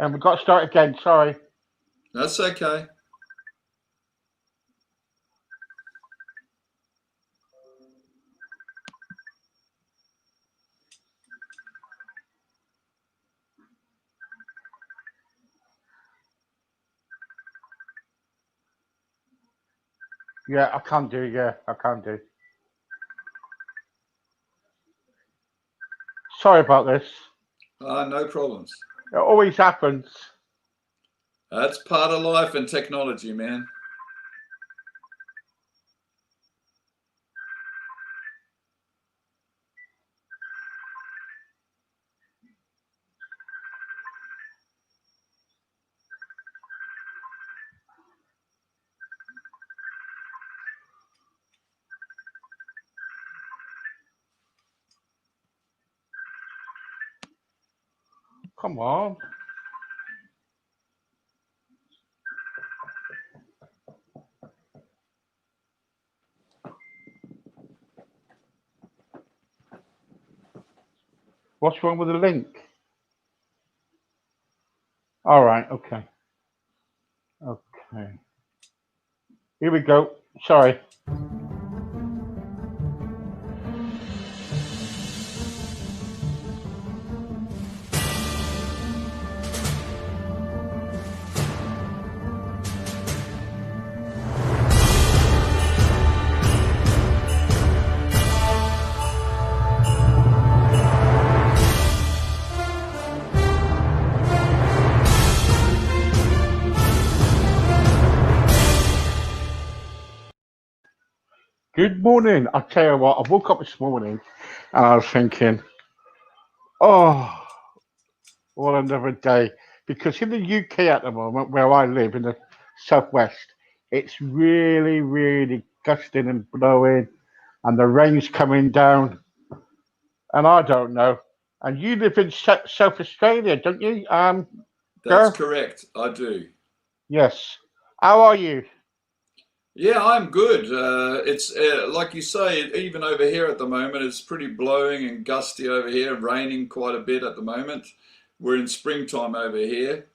And we've got to start again. Sorry. That's okay. Yeah, I can do. Yeah, I can do. Sorry about this. No problems. It always happens. That's part of life and technology, man. Come on. What's wrong with the link? All right. Okay. Okay. Here we go. Sorry. Good morning. I'll tell you what, I woke up this morning and I was thinking, oh, what another day. Because in the UK at the moment, where I live in the southwest, it's really, really gusting and blowing and the rain's coming down. And I don't know. And you live in South Australia, don't you? That's correct. I do. Yes. How are you? Yeah, I'm good. It's like you say, even over here at the moment, it's pretty blowing and gusty over here, raining quite a bit at the moment. We're in springtime over here.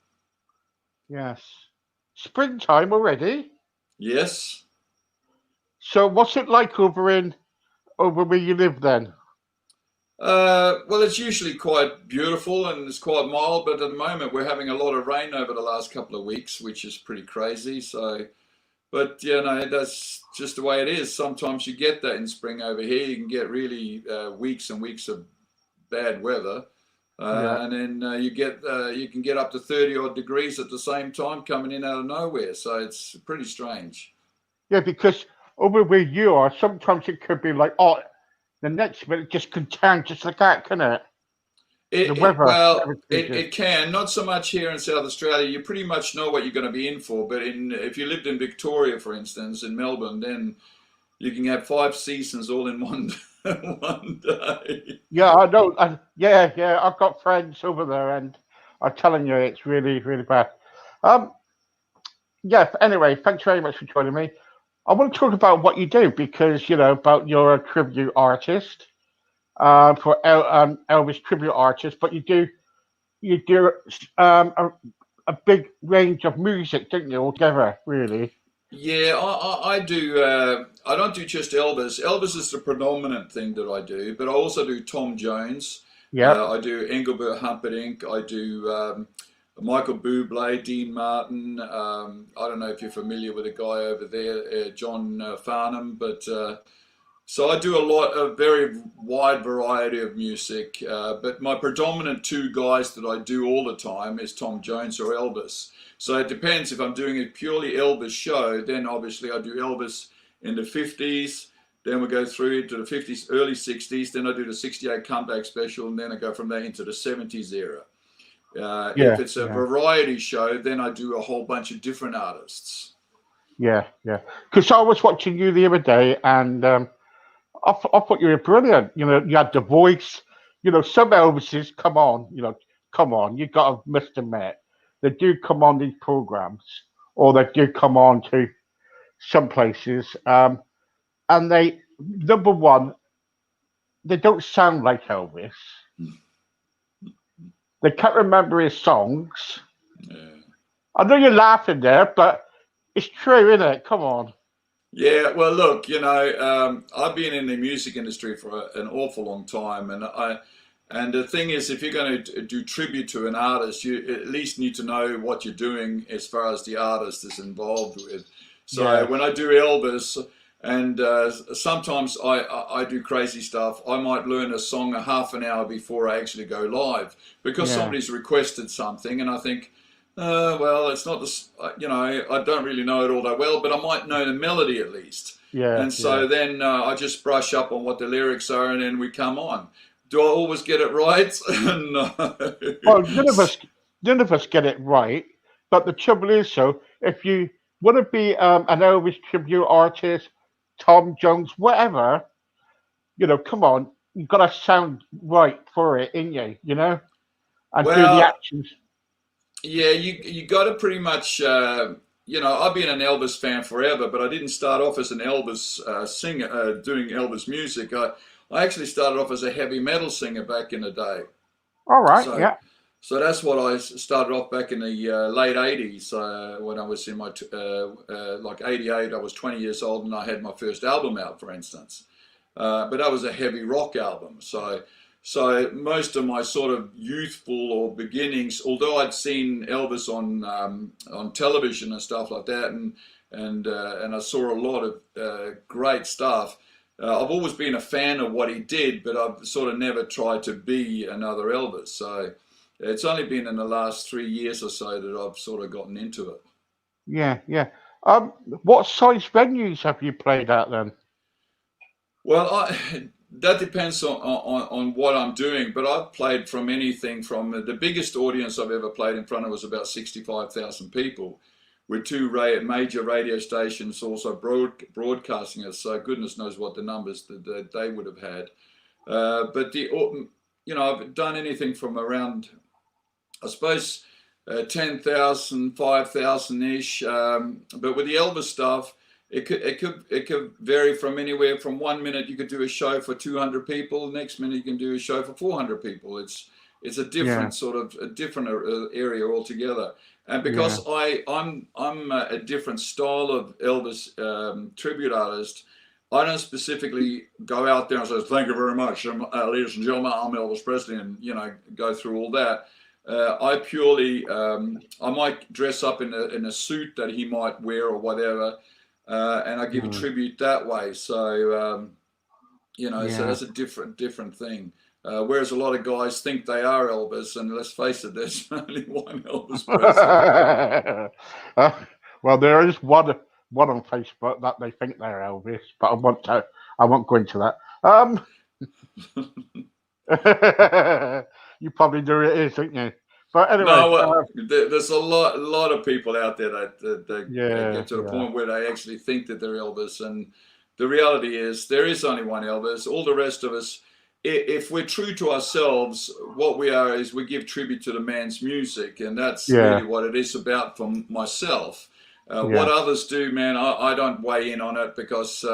Yes. Springtime already? Yes. So what's it like over where you live then? Well, it's usually quite beautiful and it's quite mild, but at the moment we're having a lot of rain over the last couple of weeks, which is pretty crazy. So, but you know, that's just the way it is. Sometimes you get that in spring over here. You can get really weeks and weeks of bad weather, Yeah. and then you can get up to 30 odd degrees at the same time coming in out of nowhere. So it's pretty strange. Yeah, because over where you are, sometimes it could be like, oh, the next minute just can turn just like that, can it? The weather. It can, not so much here in South Australia. You pretty much know what you're going to be in for. But if you lived in Victoria, for instance, in Melbourne, then you can have 5 seasons all in one one day. Yeah, I know. Yeah. I've got friends over there, and I'm telling you, it's really, really bad. Um, yeah. Anyway, thanks very much for joining me. I want to talk about what you do because about your tribute artist, for Elvis tribute artist, but you do a big range of music, don't you, altogether, really? Yeah, I do. I don't do just Elvis. Elvis is the predominant thing that I do, but I also do Tom Jones. Yeah. I do Engelbert Humperdinck. I do Michael Bublé, Dean Martin. I don't know if you're familiar with a guy over there, John Farnham, but so I do a very wide variety of music. But my predominant 2 guys that I do all the time is Tom Jones or Elvis. So it depends. If I'm doing a purely Elvis show, then obviously I do Elvis in the 50s. Then we go through to the 50s, early 60s. Then I do the 68 comeback special, and then I go from there into the 70s era. If it's a variety show, then I do a whole bunch of different artists. Yeah. Because I was watching you the other day, and I thought you were brilliant. You had the voice. Some Elvises, come on. You got to must admit, they do come on these programs, or they do come on to some places, and they, number one, they don't sound like Elvis. They can't remember his songs. Yeah. I know you're laughing there, but it's true, isn't it? Come on. Yeah, well, look, I've been in the music industry for an awful long time, and the thing is, if you're going to do tribute to an artist, you at least need to know what you're doing as far as the artist is involved with. So Yeah, when I do Elvis, and sometimes I do crazy stuff, I might learn a song a half an hour before I actually go live because yeah, somebody's requested something, and I think, well, it's not this, I don't really know it all that well, but I might know the melody at least. yeah, And yeah. so then I just brush up on what the lyrics are, and then we come on. Do I always get it right? No. Well, none of us get it right. But the trouble is, so if you want to be an Elvis tribute artist, Tom Jones, whatever, come on, you've got to sound right for it, ain't you? And do the Well, actions. yeah, you got to pretty much, I've been an Elvis fan forever, but I didn't start off as an Elvis singer doing Elvis music. I actually started off as a heavy metal singer back in the day. All right, So, yeah, so that's what I started off back in the late '80s when I was in my like '88. I was 20 years old and I had my first album out, for instance. But that was a heavy rock album. So most of my sort of youthful or beginnings, although I'd seen Elvis on television and stuff like that, and I saw a lot of great stuff. I've always been a fan of what he did, but I've sort of never tried to be another Elvis. So it's only been in the last 3 years or so that I've sort of gotten into it. yeah, yeah. What size venues have you played at then? Well, that depends on what I'm doing, but I've played from anything from the biggest audience I've ever played in front of was about 65,000 people, with two major radio stations also broadcasting it. So goodness knows what the numbers that they would have had. But I've done anything from around, I suppose, 10,000, 5,000 ish. But with the Elvis stuff, it could vary from anywhere from 1 minute you could do a show for 200 people, next minute you can do a show for 400 people. It's a Yeah, different sort of a different area altogether. And yeah. because I'm a different style of Elvis tribute artist, I don't specifically go out there and say thank you very much, ladies and gentlemen, I'm Elvis Presley, and go through all that. I purely I might dress up in a suit that he might wear or whatever, and I give a Mm, tribute that way. So so yeah. that's a different thing. Whereas a lot of guys think they are Elvis, and let's face it, there's only one Elvis Presley. Uh, well, there is one on Facebook that they think they're Elvis, but I won't go into that. You probably know who it is, don't you? But anyway, No, well, there's a lot of people out there that yeah, get to the yeah, point where they actually think that they're Elvis, and the reality is there is only one Elvis. All the rest of us, if we're true to ourselves, what we are is we give tribute to the man's music, and that's yeah, really what it is about for myself. What yeah, others do, man, I don't weigh in on it because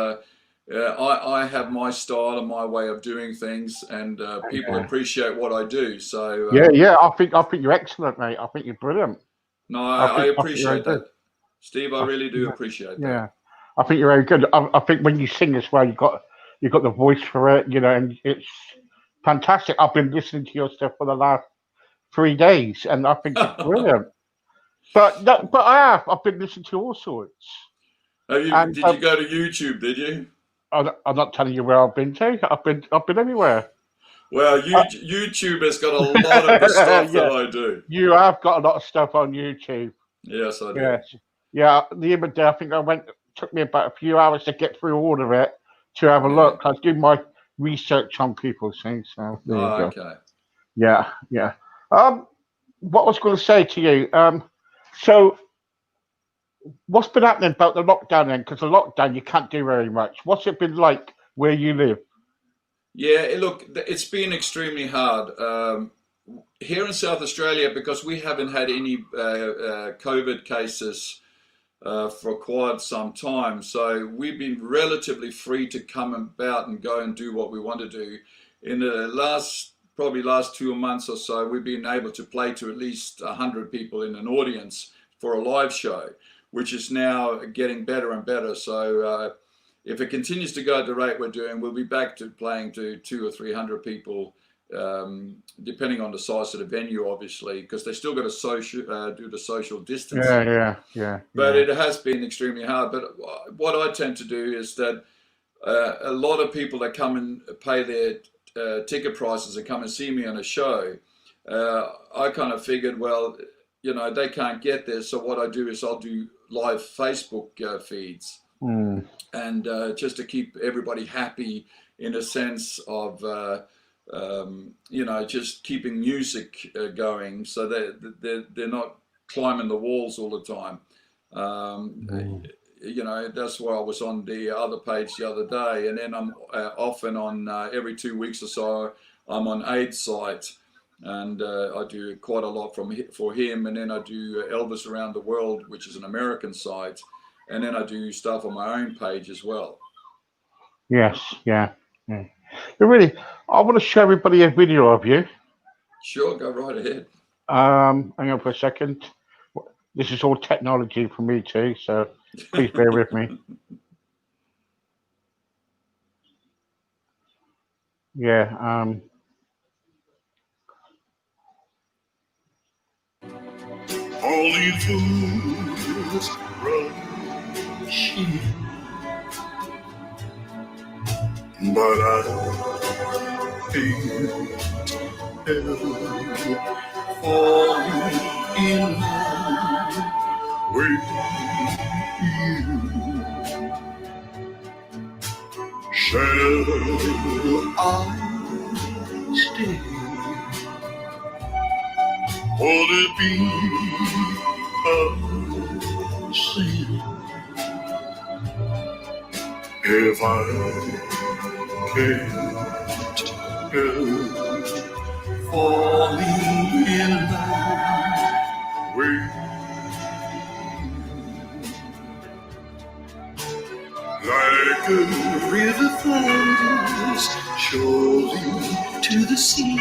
I have my style and my way of doing things, and people yeah, appreciate what I do. So. yeah, yeah. I think you're excellent, mate. I think you're brilliant. No, I I think I think you're very appreciate good. that, Steve. I I, really do yeah, appreciate that. yeah. I think you're very good. I think when you sing as well, you got the voice for it, and it's fantastic. I've been listening to your stuff for the last 3 days, and I think it's brilliant. But no, but I've been listening to all sorts, Have you? and Did you go to YouTube? Did you? I'm not telling you where I've been to. I've been everywhere. Well, Uh, YouTube has got a lot of the stuff that yeah, I do. you have got a lot of stuff on YouTube. Yes, I do. Yes, yeah. The other day, I think I went. Took me about a few hours to get through all of it to have a Yeah. look. I was doing my research on people's things. So there you Oh, go. okay. Yeah, yeah. Um, what I was going to say to you. So what's been happening about the lockdown then? Because the lockdown, you can't do very much. What's it been like where you live? Yeah. Look, it's been extremely hard here in South Australia because we haven't had any COVID cases for quite some time. So we've been relatively free to come about and go and do what we want to do. In the last probably last 2 months or so, we've been able to play to at least 100 people in an audience for a live show, which is now getting better and better. So if it continues to go at the rate we're doing, we'll be back to playing to 200 or 300 people, depending on the size of the venue, obviously, because they still got to do the social distancing. But it has been extremely hard. But what I tend to do is that a lot of people that come and pay their ticket prices and come and see me on a show, I kind of figured, well, you know, they can't get there. So what I do is I'll do live Facebook feeds. And just to keep everybody happy in a sense of, you know, just keeping music going, so they're not climbing the walls all the time. You know, that's why I was on the other page the other day, and then I'm often on every 2 weeks or so, I'm on Aid's site, and I do quite a lot for him, and then I do Elvis Around the World, which is an American site. And then I do stuff on my own page as well. Yes, yeah. Really, I want to show everybody a video of you. Sure, go right ahead. Hang on for a second. This is all technology for me too, so please bear with me. Yeah. Only fools rush in, but I can't help falling in love with you. Shall I stay? Would it be a sin if I can't help falling in love with you? Like a river flows surely to the sea,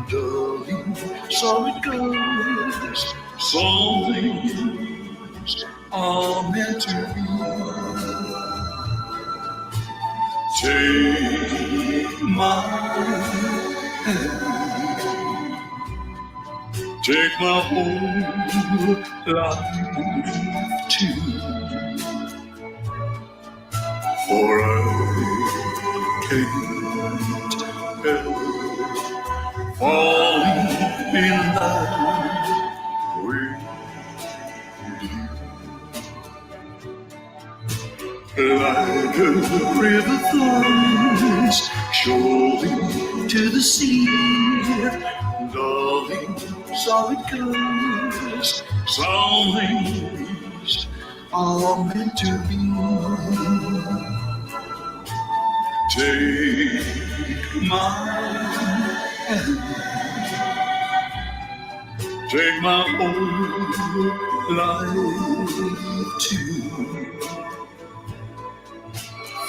darling, so it goes. Some things are meant to be. Take my hand, take my whole life too, for I can't help falling in love with you. Like a river flows surely to the sea, darling, so it goes. Some things are meant to be. Take my hand, take my whole life too,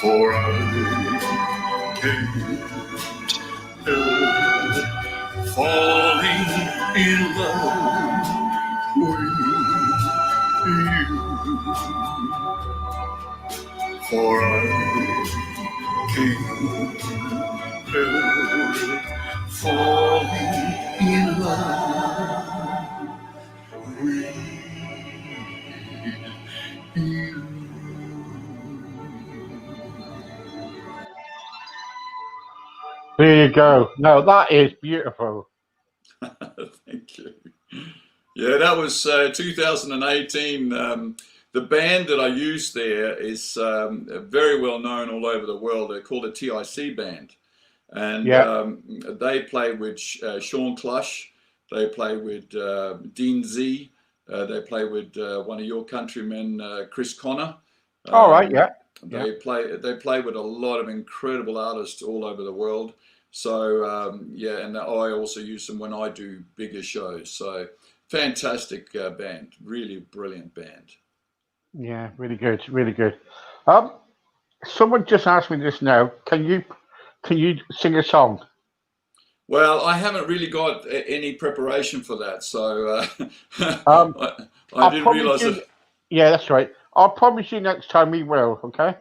for I can't help falling in love with you, for I can't help falling in love with you. There you go. No, that is beautiful. Thank you. Yeah, that was 2018. The band that I used there is very well known all over the world. They're called a TIC band. And they play with Sean Clush. They play with Dean Z. They play with one of your countrymen, Chris Connor. All right, yeah. They play with a lot of incredible artists all over the world. So yeah, and I also use them when I do bigger shows. So fantastic band, really brilliant band. Yeah, really good, really good. Someone just asked me this now. Can you sing a song? Well, I haven't really got any preparation for that, so Um, I didn't realize you, that. yeah, that's right. I'll promise you next time we will. Okay.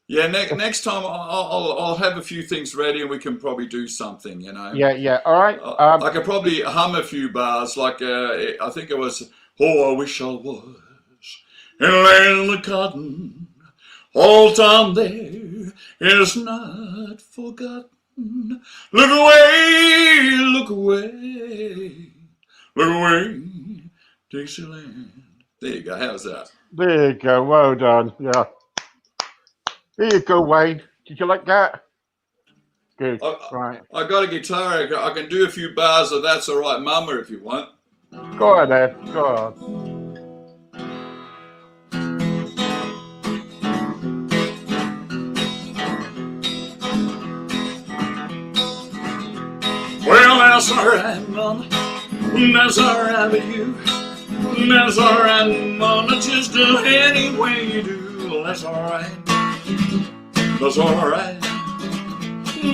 Yeah, next time I'll have a few things ready and we can probably do something, you know. Yeah, yeah. All right. I could probably hum a few bars, like I think it was, "Oh, I wish I was in a land of cotton, all down there is not forgotten. Look away, look away, look away, Dixieland." There you go. How's that? There you go. Well done. Yeah. There you go, Wayne. Did you like that? Good. Right. I got a guitar. I can do a few bars of "That's All Right, Mama" if you want. Go on then. Go on. Well, that's all right, Mama. That's all right with you. That's all right, Mama. Just do any way you do. That's all right. That's all right.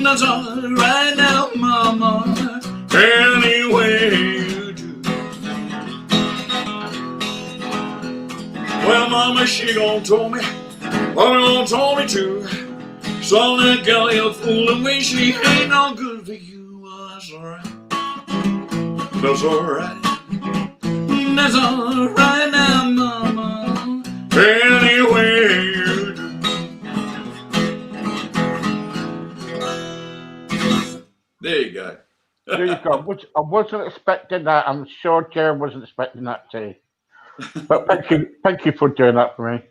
That's all right now, Mama. Any way you do. Well, Mama, she gon' told me. Mama gon' told me too. So that girl you're fooling me, she ain't no good for you. That's alright. That's alright. That's alright now, Mama. Anyway you do. There you go. There you go. I wasn't expecting that. I'm sure Jerry wasn't expecting that too. But thank you for doing that for me.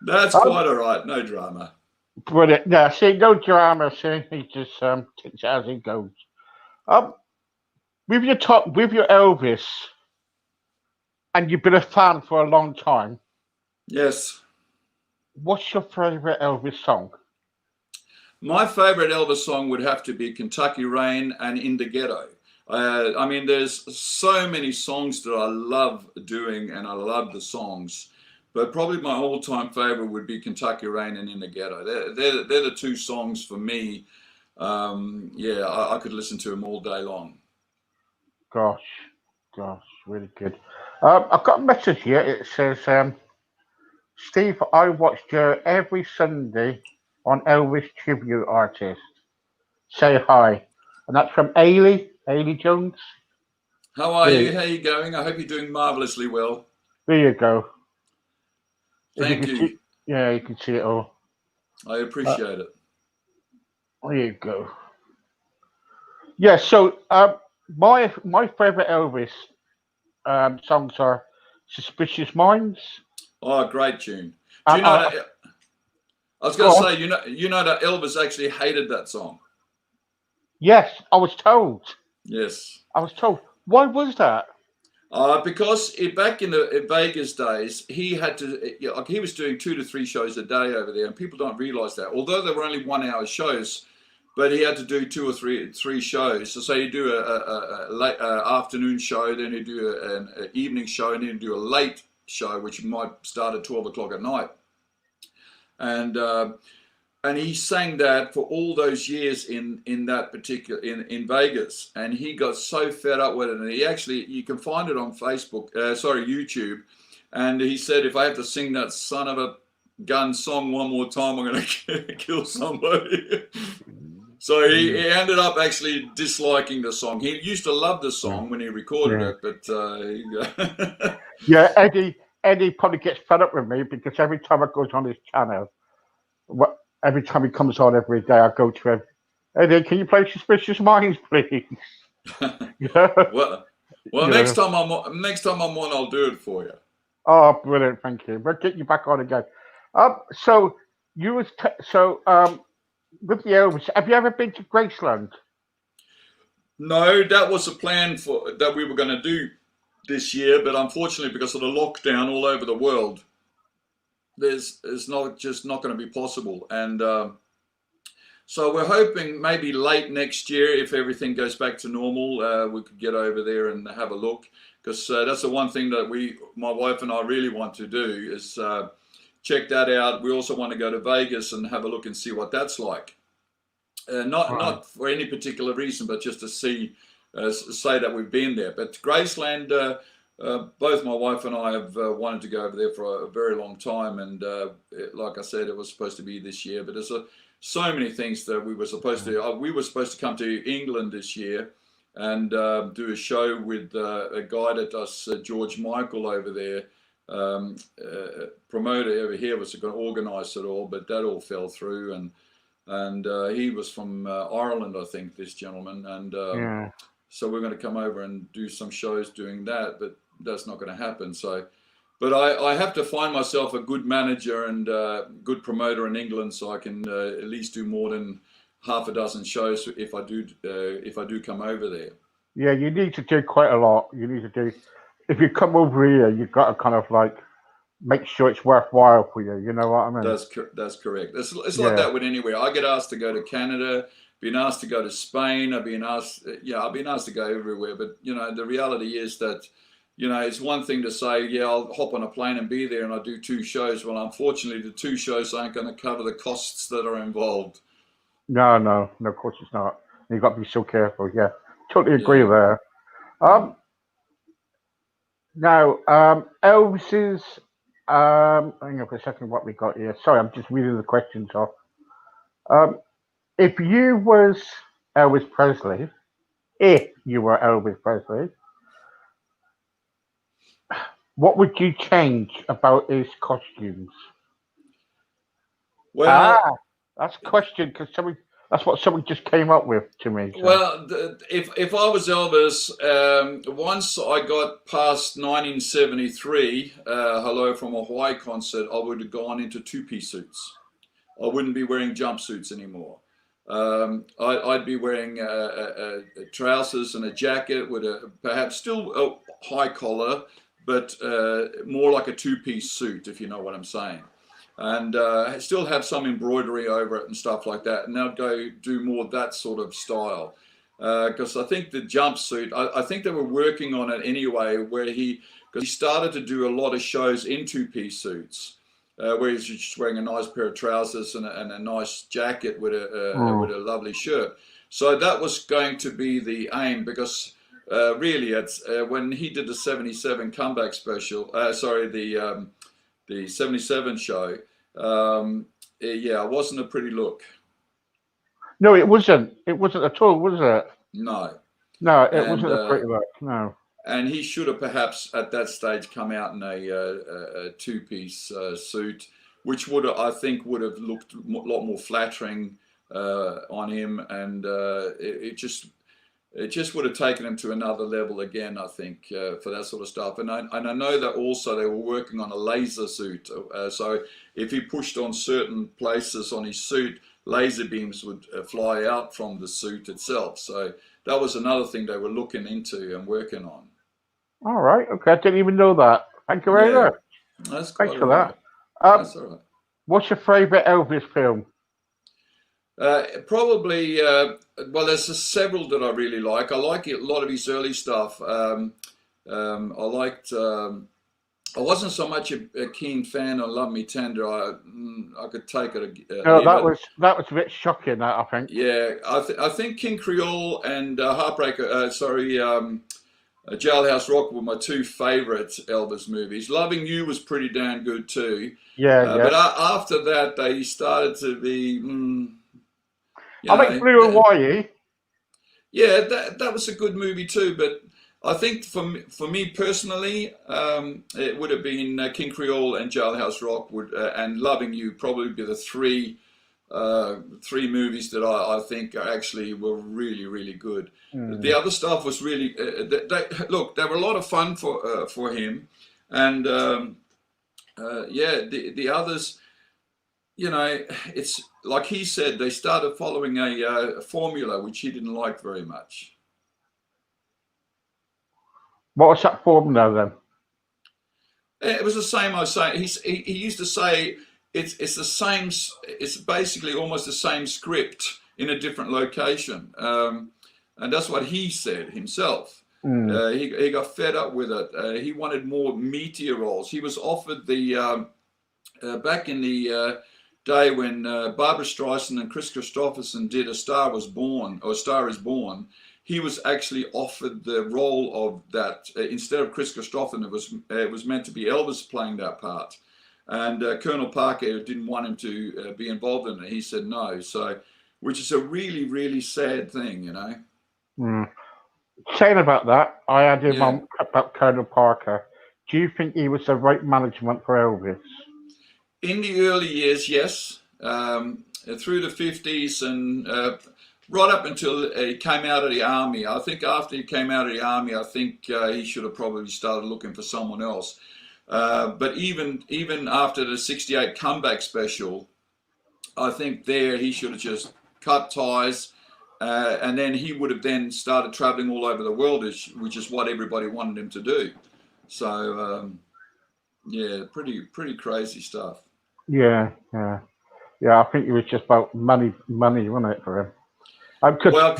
That's quite alright. No drama. Brilliant. Yeah, see, no drama. See, he just takes it as it goes. With your Elvis, and you've been a fan for a long time. Yes. What's your favorite Elvis song? My favorite Elvis song would have to be "Kentucky Rain" and "In the Ghetto." I mean, there's so many songs that I love doing, and I love the songs. But probably my all-time favorite would be "Kentucky Rain" and "In the Ghetto." They're the two songs for me. Yeah, I could listen to them all day long. Gosh, really good. I've got a message here. It says, Steve, I watched you every Sunday on Elvis Tribute Artist. Say hi. And that's from Ailey Jones. How are you? How are you going? I hope you're doing marvelously well. There you go. Thank you. Yeah, you can see it all. I appreciate it. There you go. Yeah, so my favorite Elvis songs are "Suspicious Minds." Oh, great tune. Do you know that? I was going to say, you know that Elvis actually hated that song. Yes, I was told. Yes. I was told. Why was that? Because back in the Vegas days, he had to, like he was doing 2 to 3 shows a day over there, and people don't realize that. Although they were only 1-hour shows, but he had to do 2 or 3 shows. So you do a late afternoon show, then you do an evening show, and then you do a late show, which might start at 12 o'clock at night. And he sang that for all those years in that particular in Vegas, and he got so fed up with it, and he actually, you can find it on YouTube, and he said, if I have to sing that son of a gun song one more time, I'm going to kill somebody. So he ended up actually disliking the song. He used to love the song when he recorded it, but yeah, Eddie probably gets fed up with me because every time I go on his channel, every time he comes on every day, I go to him, Eddie, can you play Suspicious Minds, please? Well, next time I'm on, I'll do it for you. Oh, brilliant! Thank you. We'll get you back on again. So with the Elvis, have you ever been to Graceland? No, that was a plan that we were going to do this year, but unfortunately, because of the lockdown all over the world, it's not going to be possible. And so we're hoping maybe late next year, if everything goes back to normal, we could get over there and have a look, because that's the one thing that my wife and I really want to do is check that out. We also want to go to Vegas and have a look and see what that's like. not for any particular reason, but just to say that we've been there. But Graceland, both my wife and I have wanted to go over there for a very long time, and like I said, it was supposed to be this year, but there's so many things that we were supposed to. We were supposed to come to England this year and do a show with a guy that does George Michael over there. Promoter over here was going to organise it all, but that all fell through, and he was from Ireland, I think, this gentleman, and so we're going to come over and do some shows doing that, but that's not going to happen. So, but I have to find myself a good manager and good promoter in England, so I can at least do more than half a dozen shows if I do come over there. Yeah, you need to do quite a lot. You need to do. If you come over here, you've got to kind of like make sure it's worthwhile for you. You know what I mean? That's correct. It's like that with anywhere. I get asked to go to Canada, been asked to go to Spain. I've been asked to go everywhere. But the reality is that it's one thing to say, I'll hop on a plane and be there, and I'll do 2 shows. Well, unfortunately, the 2 shows aren't going to cover the costs that are involved. No, of course it's not. You've got to be so careful. Yeah, totally agree there. Now, Elvis's, hang on for a second, what we got here. Sorry, I'm just reading the questions off. If you were Elvis Presley, what would you change about his costumes? Well, that's a question, because that's what someone just came up with to me. So. Well, if I was Elvis, once I got past 1973, Hello from a Hawaii concert, I would have gone into 2-piece suits. I wouldn't be wearing jumpsuits anymore. I'd be wearing trousers and a jacket with perhaps still a high collar, but more like a 2-piece suit, if you know what I'm saying. And still have some embroidery over it and stuff like that. And I'd go do more of that sort of style. Because I think the jumpsuit, I think they were working on it anyway, because he started to do a lot of shows in 2-piece suits, where he's just wearing a nice pair of trousers and a nice jacket with a lovely shirt. So that was going to be the aim, because really it's when he did the 77 comeback special, the 77 show, it wasn't a pretty look. No, it wasn't. It wasn't at all, was it? No, it wasn't a pretty look. No. And he should have perhaps at that stage come out in a 2-piece suit, which would have looked a lot more flattering on him, and it just would have taken him to another level again, I think, for that sort of stuff. And I know that also they were working on a laser suit. So if he pushed on certain places on his suit, laser beams would fly out from the suit itself. So that was another thing they were looking into and working on. All right. Okay. I didn't even know that. Thank you very much. Thanks for that. That's all right. What's your favourite Elvis film? Probably, well, there's several that I really like. I like a lot of his early stuff. I wasn't so much a keen fan of Love Me Tender. I could take it. No, that was a bit shocking, I think. Yeah, I think King Creole and Heartbreaker, Jailhouse Rock were my 2 favourite Elvis movies. Loving You was pretty damn good too. Yeah. But after that, they started to be... I think Blue Hawaii. Yeah, that was a good movie too. But I think for me personally, it would have been King Creole and Jailhouse Rock and Loving You probably be the 3 movies that I think actually were really, really good. The other stuff was really look, they were a lot of fun for him, and the others. It's like he said, they started following a formula which he didn't like very much. What was that formula then? It was the same I was saying. He used to say it's the same. It's basically almost the same script in a different location, and that's what he said himself. He got fed up with it. He wanted more meatier roles. He was offered the back in the day when Barbra Streisand and Chris Christopherson did A Star Was Born, or A Star Is Born, he was actually offered the role of that. Instead of Chris Christopherson, it was meant to be Elvis playing that part. And Colonel Parker didn't want him to be involved in it. He said no. So, which is a really, really sad thing, you know. Mm. Saying about that, I had him on about Colonel Parker. Do you think he was the right management for Elvis? In the early years, yes. Through the 50s and right up until he came out of the army. I think after he came out of the army, I think he should have probably started looking for someone else. But even after the 68 comeback special, I think there he should have just cut ties, and then he would have then started traveling all over the world, which is what everybody wanted him to do. So yeah, pretty crazy stuff. Yeah. I think it was just about money, wasn't it, for him? Well,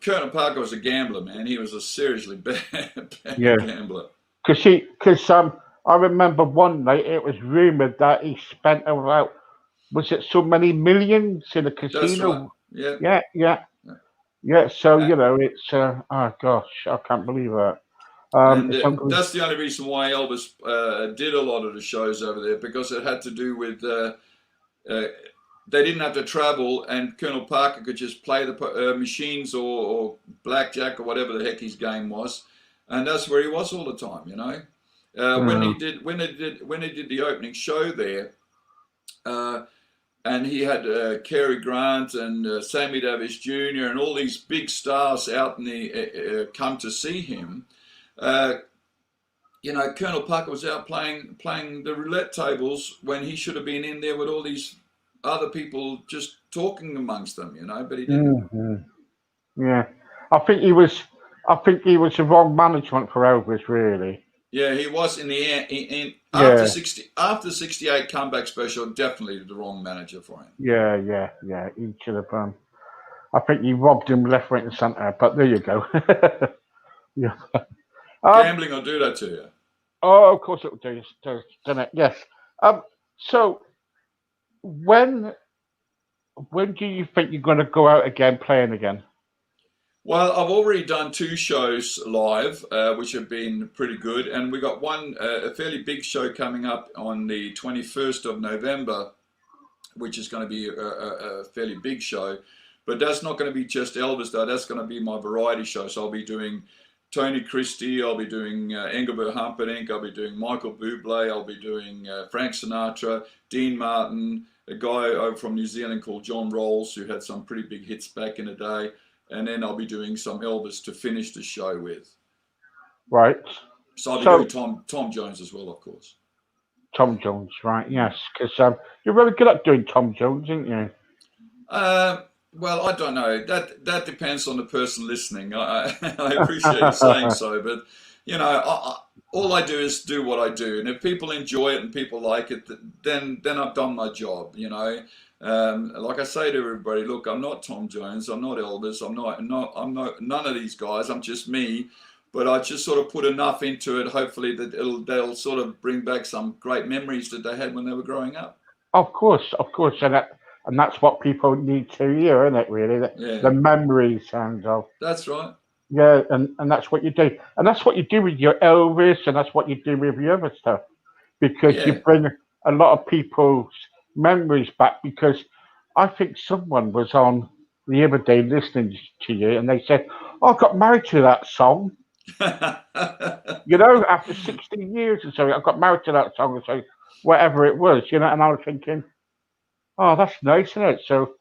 Colonel Parker was a gambler, man. He was a seriously bad gambler. Because I remember one night it was rumored that he spent about, was it so many millions in a casino? That's right. Yeah. So you know, it's oh gosh, I can't believe that. That's the only reason why Elvis did a lot of the shows over there, because it had to do with they didn't have to travel, and Colonel Parker could just play the machines or blackjack or whatever the heck his game was, and that's where he was all the time, you know. When he did the opening show there, and he had Cary Grant and Sammy Davis Jr. and all these big stars out in the come to see him. You know, Colonel Parker was out playing the roulette tables when he should have been in there with all these other people just talking amongst them, you know, but he didn't. Mm-hmm. Yeah, I think he was the wrong management for Elvis, really. Yeah, he was in the end. After the 68 comeback special, definitely the wrong manager for him. Yeah. He should have. I think he robbed him left, right, and centre. But there you go. Yeah. Gambling will do that to you. Oh, of course it will do, doesn't it? Yes. So when do you think you're going to go out again, playing again? Well, I've already done 2 shows live, which have been pretty good, and we got one a fairly big show coming up on the 21st of November, which is going to be a fairly big show. But that's not going to be just Elvis, though. That's going to be my variety show. So I'll be doing Tony Christie, I'll be doing Engelbert Humperdinck, I'll be doing Michael Bublé, I'll be doing Frank Sinatra, Dean Martin, a guy over from New Zealand called John Rawls, who had some pretty big hits back in the day. And then I'll be doing some Elvis to finish the show with. Right. So I'll be doing Tom Jones as well, of course. Tom Jones, right? Yes, because you're really good at doing Tom Jones, aren't you? Well, I don't know. That depends on the person listening. I appreciate you saying so, but you know, all I do is do what I do, and if people enjoy it and people like it, then I've done my job. You know. Like I say to everybody, look, I'm not Tom Jones, I'm not Elvis, I'm not none of these guys. I'm just me, but I just sort of put enough into it, hopefully that they'll sort of bring back some great memories that they had when they were growing up. Of course, and that's what people need to hear, isn't it? Really, the memories and That's right. Yeah, and that's what you do, and that's what you do with your Elvis, and that's what you do with your other stuff, because you bring a lot of people's memories back. Because I think someone was on the other day listening to you and they said, I got married to that song. You know, after 16 years or so, I got married to that song, or so whatever it was, you know, and I was thinking, oh, that's nice, isn't it? So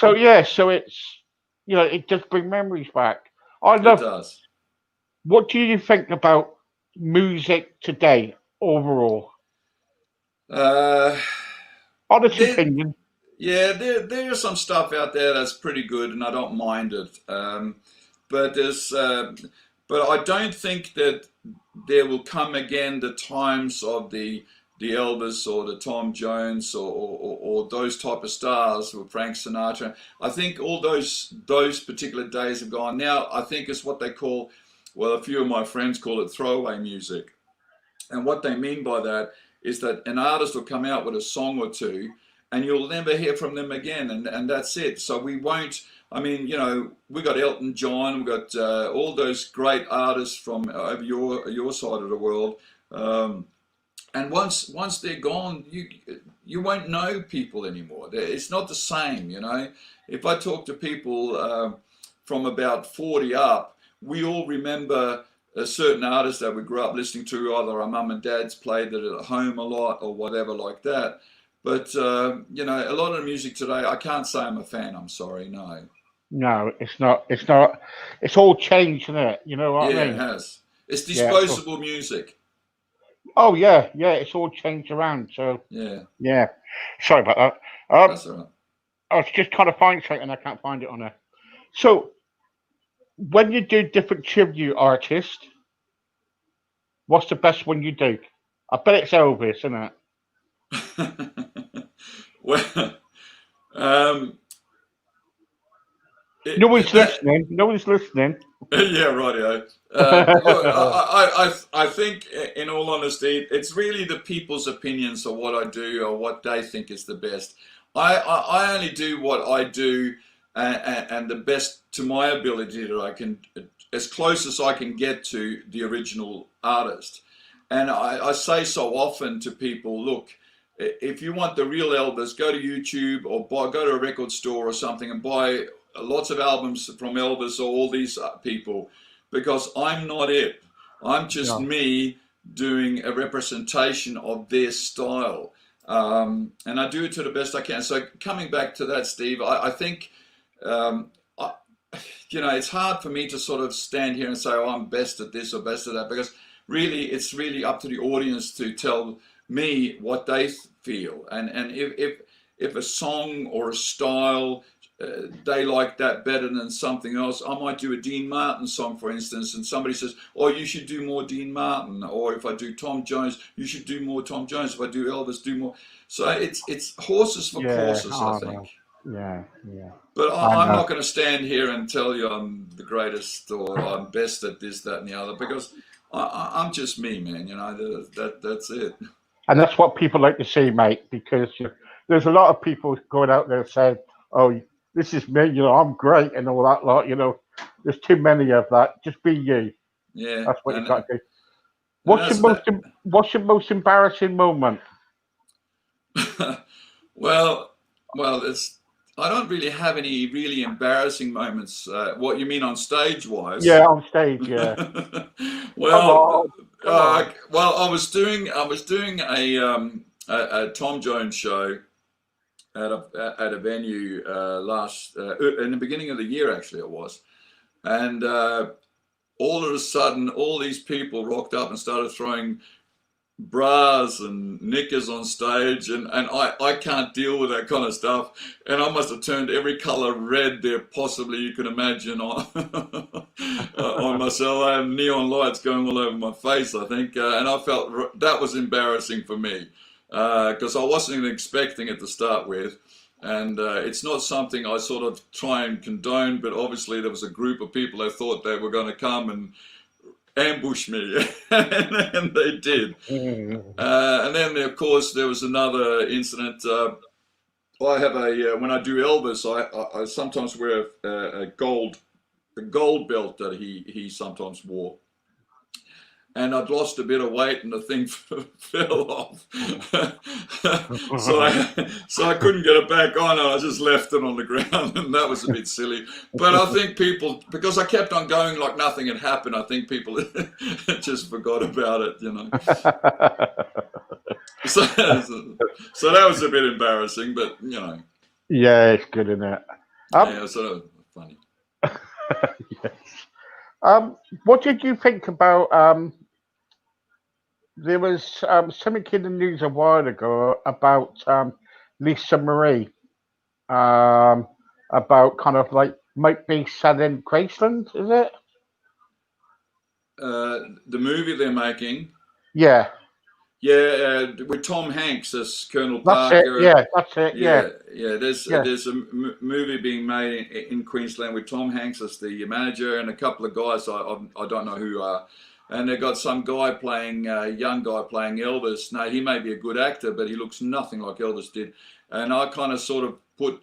it's, you know, it does bring memories back. It does. What do you think about music today overall? Honest opinion. Yeah, there's some stuff out there that's pretty good, and I don't mind it. But I don't think that there will come again the times of the Elvis or the Tom Jones or those type of stars with Frank Sinatra. I think all those particular days have gone. Now I think it's what they call, well, a few of my friends call it throwaway music, and what they mean by that is that an artist will come out with a song or two, and you'll never hear from them again, and that's it. So we won't. I mean, you know, we got Elton John, we got all those great artists from over your side of the world, and once they're gone, you won't know people anymore. It's not the same, you know. If I talk to people from about 40 up, we all remember a certain artist that we grew up listening to, either our mum and dads played it at home a lot or whatever like that. But, you know, a lot of the music today, I can't say I'm a fan, I'm sorry, no. No, it's not. It's not. It's all changed, isn't it? You know what I mean? Yeah, it has. It's disposable music. Oh, yeah. It's all changed around. So, yeah. Sorry about that. That's all right. I was just trying to find something and I can't find it on there. So, when you do different tribute artists, what's the best one you do? I bet it's Elvis, isn't it? Well, nobody's listening. Nobody's listening. Yeah, rightio. I think, in all honesty, it's really the people's opinions of what I do or what they think is the best. I only do what I do and the best to my ability that I can, as close as I can get to the original artist. And I say so often to people, look, if you want the real Elvis, go to YouTube or go to a record store or something and buy lots of albums from Elvis or all these people, because I'm not it. I'm just me doing a representation of their style. And I do it to the best I can. So coming back to that, Steve, I think, you know, it's hard for me to sort of stand here and say, oh, I'm best at this or best at that, because really, it's really up to the audience to tell me what they feel. And if a song or a style, they like that better than something else. I might do a Dean Martin song, for instance, and somebody says, oh, you should do more Dean Martin. Or if I do Tom Jones, you should do more Tom Jones. If I do Elvis, do more. So it's horses for courses, I think. Yeah. But I'm not going to stand here and tell you I'm the greatest or I'm best at this, that, and the other, because I'm just me, man. You know, that's it. And that's what people like to see, mate, because there's a lot of people going out there saying, oh, this is me, you know, I'm great and all that lot, you know. There's too many of that. Just be you. Yeah. That's what you got to do. What's your most embarrassing moment? Well, I don't really have any really embarrassing moments. What you mean on stage wise? Yeah, on stage, yeah. Well, I was doing a Tom Jones show at a venue last in the beginning of the year, actually it was, and all of a sudden all these people rocked up and started throwing bras and knickers on stage, and I can't deal with that kind of stuff, and I must have turned every color red there possibly you can imagine on on myself. I had neon lights going all over my face, I think, and I felt that was embarrassing for me, because I wasn't even expecting it to start with, and it's not something I sort of try and condone, but obviously there was a group of people that thought they were going to come and ambush me, and they did. And then, of course, there was another incident. I have when I do Elvis, I sometimes wear a gold belt that he sometimes wore. And I'd lost a bit of weight and the thing fell off. so I couldn't get it back on, and I just left it on the ground, and that was a bit silly. But I think people, because I kept on going like nothing had happened, I think people just forgot about it, you know. So that was a bit embarrassing, but, you know. Yeah, it's good, isn't it? Yeah, it's sort of funny. Yes. What did you think about there was something in the news a while ago about Lisa Marie, about kind of like might be selling Graceland, is it? The movie they're making. Yeah. Yeah, with Tom Hanks as Colonel That's Parker. it. Yeah, that's it. Yeah. There's a movie being made in Queensland with Tom Hanks as the manager and a couple of guys I don't know who are, and they've got some guy playing, young guy playing Elvis. Now, he may be a good actor, but he looks nothing like Elvis did. And I kind of sort of put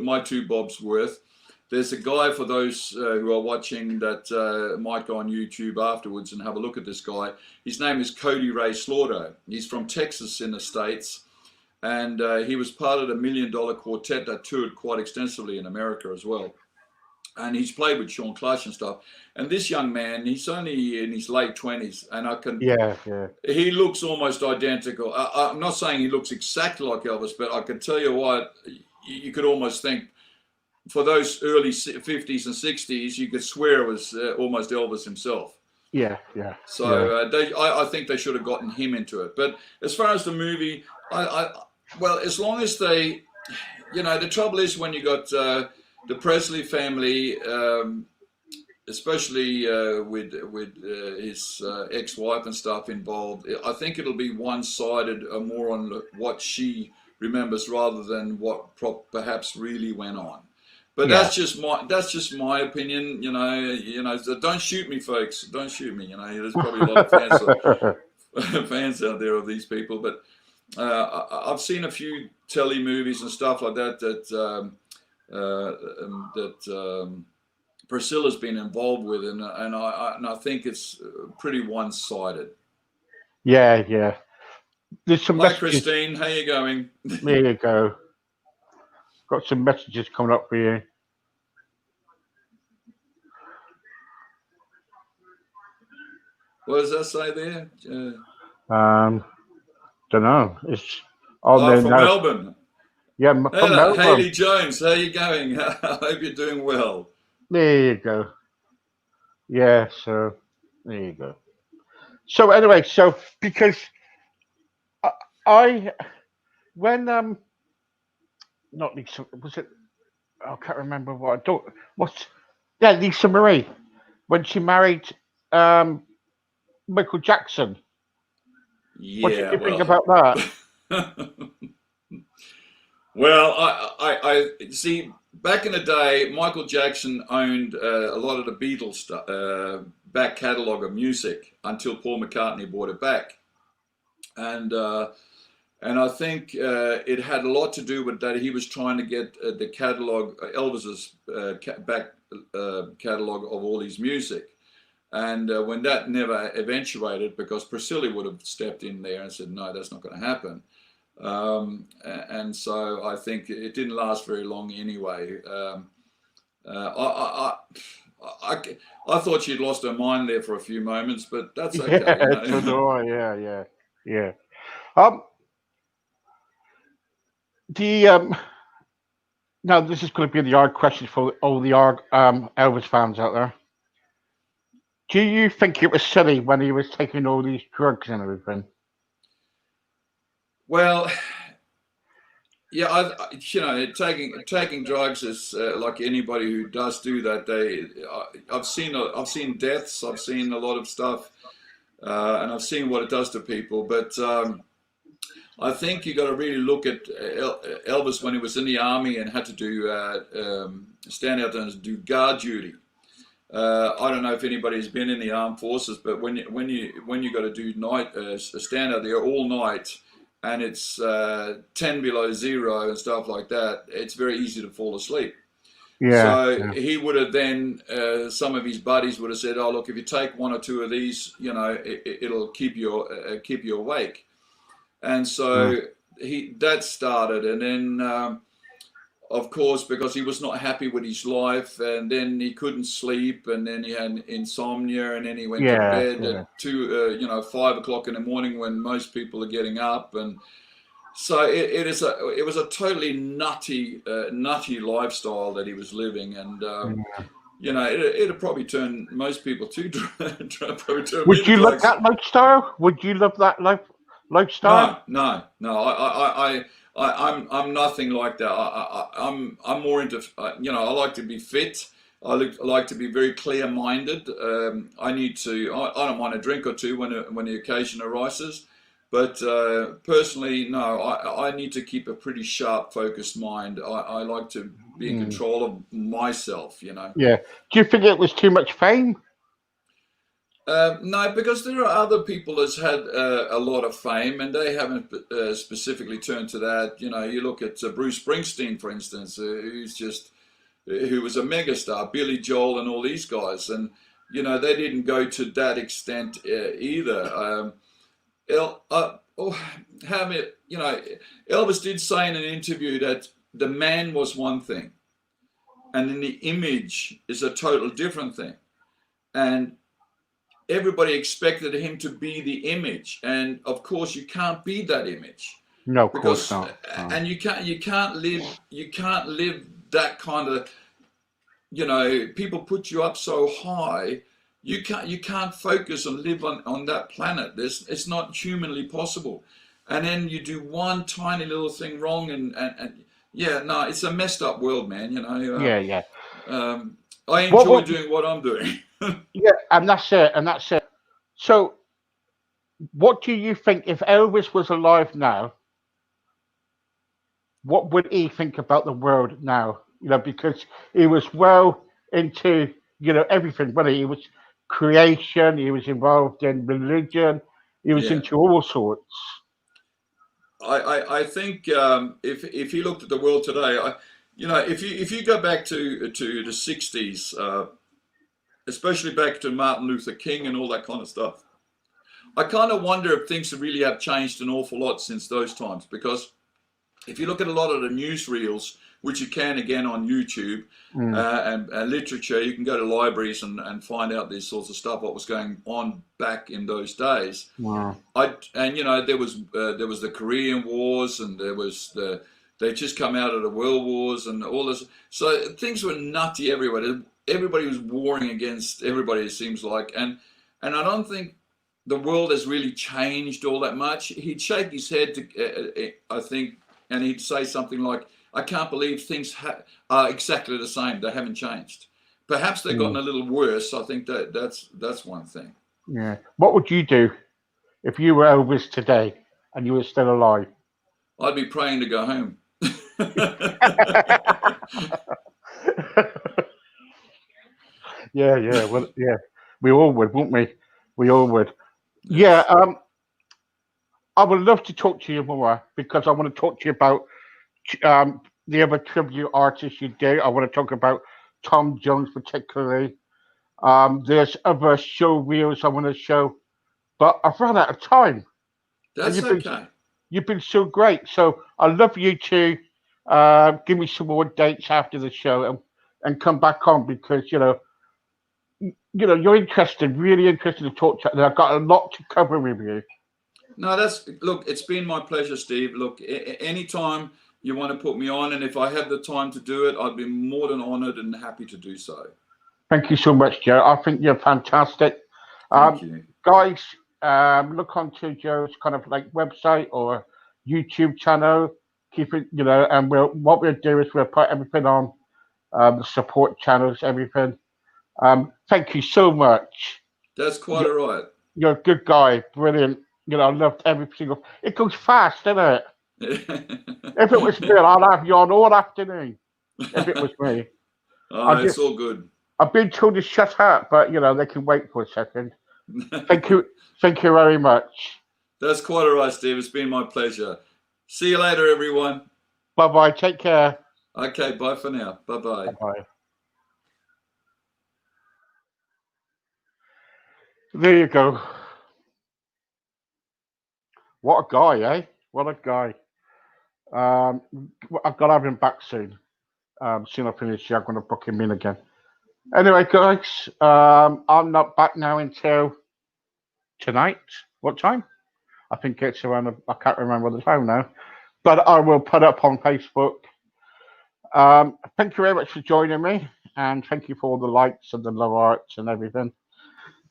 my 2 bobs worth. There's a guy, for those who are watching, that might go on YouTube afterwards and have a look at this guy. His name is Cody Ray Slaughter. He's from Texas in the States. And he was part of the $1 Million Quartet that toured quite extensively in America as well. And he's played with Sean Clash and stuff. And this young man, he's only in his late 20s. And I can... Yeah. He looks almost identical. I'm not saying he looks exactly like Elvis, but I can tell you what, you could almost think, for those early 50s and 60s, you could swear it was almost Elvis himself. Yeah. So I think they should have gotten him into it. But as far as the movie, well, as long as they, the trouble is when you got the Presley family, especially with his ex-wife and stuff involved, I think it'll be one-sided, more on what she remembers rather than what perhaps really went on. But that's just my opinion, so don't shoot me, folks. Don't shoot me. There's probably a lot of fans out there of these people. But I've seen a few telly movies and stuff like that Priscilla's been involved with, and I think it's pretty one-sided. Yeah. There's some Hi, messages. Christine. How you going? There you go. Got some messages coming up for you. What does that say there? Don't know. It's all from Melbourne. Yeah, from Hello, Melbourne. Haley Jones. How you going? I hope you're doing well. There you go. Yeah, so there you go. So anyway, because when not Lisa, was it? I can't remember what I don't. Lisa Marie, when she married Michael Jackson. Yeah. What did you think about that? Well, I see. Back in the day, Michael Jackson owned a lot of the Beatles back catalogue of music until Paul McCartney bought it back, and I think it had a lot to do with that. He was trying to get the catalogue, Elvis's back catalogue of all his music. And when that never eventuated, because Priscilla would have stepped in there and said, no, that's not going to happen. And so I think it didn't last very long anyway. I thought she'd lost her mind there for a few moments, but that's okay. Yeah. Now this is going to be the hard question for all the Elvis fans out there. Do you think it was silly when he was taking all these drugs and everything? Well, yeah, taking drugs is like anybody who does do that. I've seen deaths, I've seen a lot of stuff, and I've seen what it does to people. But I think you got to really look at Elvis when he was in the army and had to do stand out there and do guard duty. I don't know if anybody's been in the armed forces, but when you got to do night stand out there all night, and it's 10 below zero and stuff like that, it's very easy to fall asleep. He would have then, some of his buddies would have said, oh, look, if you take one or two of these, it'll keep you awake. And so that started. And then, of course, because he was not happy with his life, and then he couldn't sleep, and then he had insomnia, and then he went to bed at 5 o'clock in the morning when most people are getting up, and so it was a totally nutty lifestyle that he was living, and it'd probably turn most people to drugs. Would you love that lifestyle? Would you love that lifestyle? No. I'm nothing like that. I'm more into, I like to be fit. I like to be very clear-minded. I don't mind a drink or two when the occasion arises, but personally, no. I need to keep a pretty sharp, focused mind. I like to be in control of myself. Yeah. Do you think it was too much fame? No, because there are other people that's had a lot of fame, and they haven't specifically turned to that. You know, you look at Bruce Springsteen, for instance, who was a megastar, Billy Joel, and all these guys, and you know they didn't go to that extent either. You know, Elvis did say in an interview that the man was one thing, and then the image is a total different thing, and everybody expected him to be the image, and of course you can't be that image. No, of course not. And you can't live that kind of, you know, people put you up so high, you can't focus and live on that planet. It's not humanly possible. And then you do one tiny little thing wrong, and yeah, no, it's a messed up world, man. You know. Yeah. I enjoy doing what I'm doing. Yeah, and that's it. So, what do you think if Elvis was alive now? What would he think about the world now? You know, because he was well into, you know, everything. Whether he was creation, he was involved in religion, he was into all sorts. I think if you looked at the world today, you know, if you go back to the '60s, especially back to Martin Luther King and all that kind of stuff, I kind of wonder if things really have changed an awful lot since those times. Because if you look at a lot of the newsreels, which you can again on YouTube, and literature, you can go to libraries and find out these sorts of stuff, what was going on back in those days. Wow. And you know, there was the Korean Wars, and they just come out of the World Wars and all this. So things were nutty everywhere. Everybody was warring against everybody, it seems like. And I don't think the world has really changed all that much. He'd shake his head, I think, and he'd say something like, I can't believe things are exactly the same. They haven't changed. Perhaps they've gotten a little worse. I think that's one thing. Yeah. What would you do if you were Elvis today and you were still alive? I'd be praying to go home. Yeah. Well, yeah. We all would, wouldn't we? We all would. Yeah. I would love to talk to you more, because I want to talk to you about the other tribute artists you do. I want to talk about Tom Jones particularly. There's other show reels I want to show, but I've run out of time. That's okay. You've been so great. So I'd love you to give me some more dates after the show and come back on, because you know you're interested, really interested to talk to. I've got a lot to cover with you. No, look, it's been my pleasure, Steve. Look, anytime you want to put me on, and if I have the time to do it, I'd be more than honored and happy to do so. Thank you so much, Joe. I think you're fantastic. Thank you. Guys, look onto Joe's kind of like website or YouTube channel. Keep it, you know, and what we'll do is we'll put everything on the support channels, everything. Thank you so much. That's quite all right. You're a good guy, brilliant. You know, I loved every single. It goes fast, doesn't it? If it was me, I'd have you on all afternoon. If it was me. It's all good. I've been told to shut up, but you know they can wait for a second. Thank you very much. That's quite all right, Steve. It's been my pleasure. See you later, everyone. Bye. Take care. Okay, bye for now. Bye. Bye. There you go. What a guy, eh? What a guy. I've got to have him back soon. Soon I finish here, I'm going to book him in again. Anyway, guys, I'm not back now until tonight. What time? I think it's around, I can't remember the time now. But I will put up on Facebook. Thank you very much for joining me. And thank you for all the likes and the love arts and everything.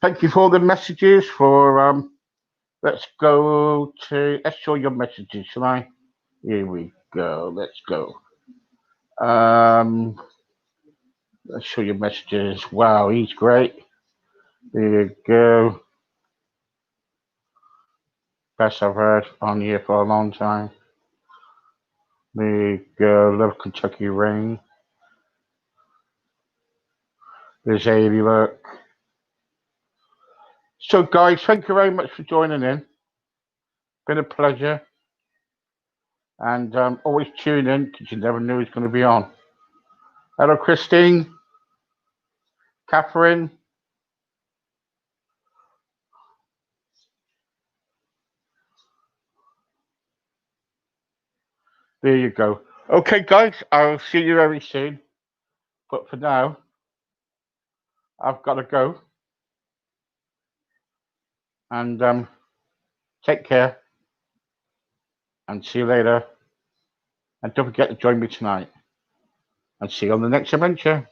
Thank you for all the messages for... let's show your messages, shall I? Here we go. Let's go. Let's show your messages. Wow, he's great. There you go. Best I've heard on here for a long time. There you go. Love Kentucky Rain. There's Amy, look. So, guys, thank you very much for joining in. Been a pleasure. And always tune in because you never knew who's going to be on. Hello, Christine. Catherine. There you go. Okay, guys, I'll see you very soon. But for now, I've got to go. And take care. And see you later. And don't forget to join me tonight. And see you on the next adventure.